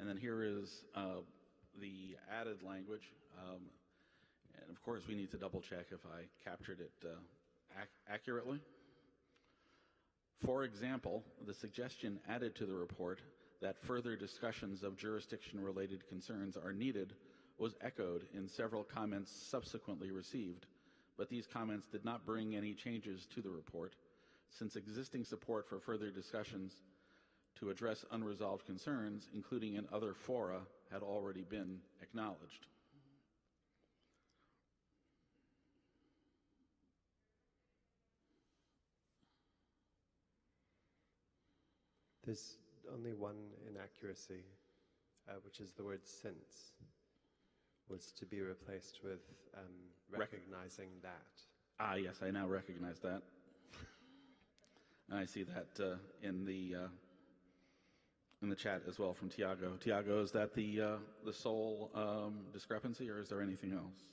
And then here is the added language. And of course, we need to double check if I captured it accurately. For example, the suggestion added to the report that further discussions of jurisdiction-related concerns are needed was echoed in several comments subsequently received, but these comments did not bring any changes to the report, since existing support for further discussions to address unresolved concerns, including in other fora, had already been acknowledged. There's only one inaccuracy, which is the word since, was to be replaced with recognizing that. Ah, yes, I now recognize that. And I see that in the chat as well from Tiago. Tiago, is that the sole discrepancy, or is there anything else?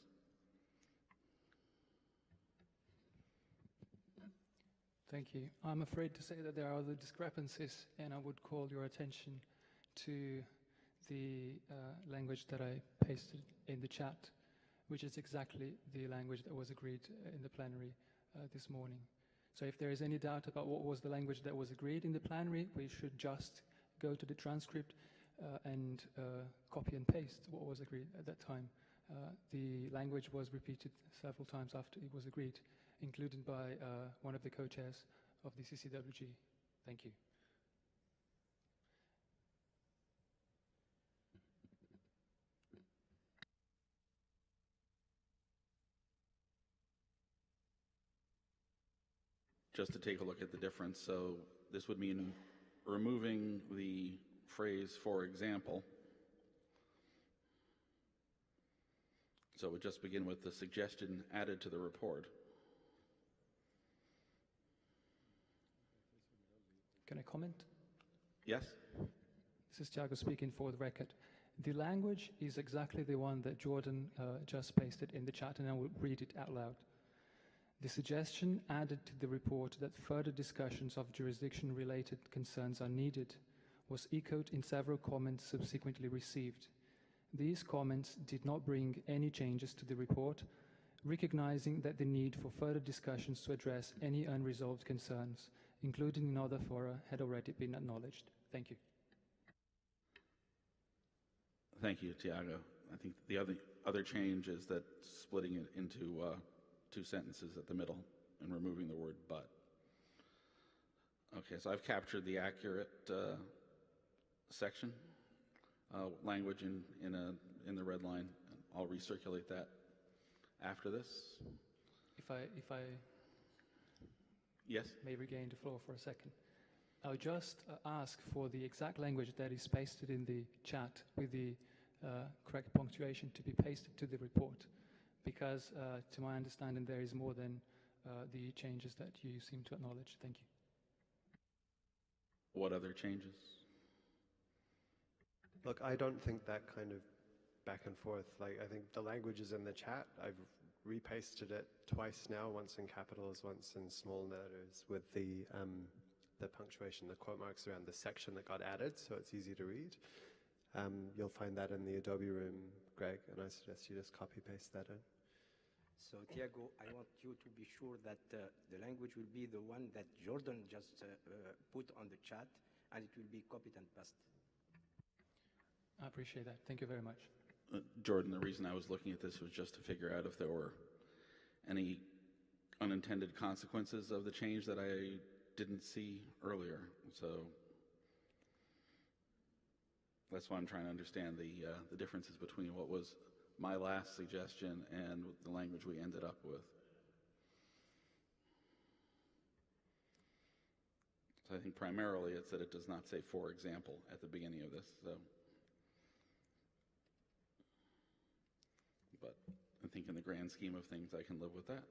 Thank you. I'm afraid to say that there are other discrepancies, and I would call your attention to the language that I pasted in the chat, which is exactly the language that was agreed in the plenary this morning. So if there is any doubt about what was the language that was agreed in the plenary, we should just go to the transcript and copy and paste what was agreed at that time. The language was repeated several times after it was agreed, included by one of the co-chairs of the CCWG. Thank you. Just to take a look at the difference, so this would mean removing the phrase "for example." So it would just begin with the suggestion added to the report. Can I comment? Yes? This is Tiago speaking for the record. The language is exactly the one that Jordan just pasted in the chat, and I will read it out loud. The suggestion added to the report that further discussions of jurisdiction-related concerns are needed was echoed in several comments subsequently received. These comments did not bring any changes to the report, recognizing that the need for further discussions to address any unresolved concerns, including in other fora, had already been acknowledged. Thank you. Thank you, Tiago. I think the other change is that splitting it into two sentences at the middle and removing the word "but." Okay, so I've captured the accurate section language in the red line. I'll recirculate that after this. If I Yes? may regain the floor for a second. I'll just ask for the exact language that is pasted in the chat with the correct punctuation to be pasted to the report, because to my understanding there is more than the changes that you seem to acknowledge. Thank you. What other changes? Look, I don't think that kind of back and forth, like, I think the language is in the chat. I've repasted it twice now, once in capitals, once in small letters, with the punctuation, the quote marks around the section that got added, so it's easy to read. You'll find that in the Adobe room, Greg, and I suggest you just copy-paste that in. So, Tiago, I want you to be sure that the language will be the one that Jordan just put on the chat, and it will be copied and pasted. I appreciate that. Thank you very much. Jordan, the reason I was looking at this was just to figure out if there were any unintended consequences of the change that I didn't see earlier. So that's why I'm trying to understand the differences between what was my last suggestion and the language we ended up with. So I think primarily it's that it does not say "for example" at the beginning of this. So, but I think in the grand scheme of things, I can live with that.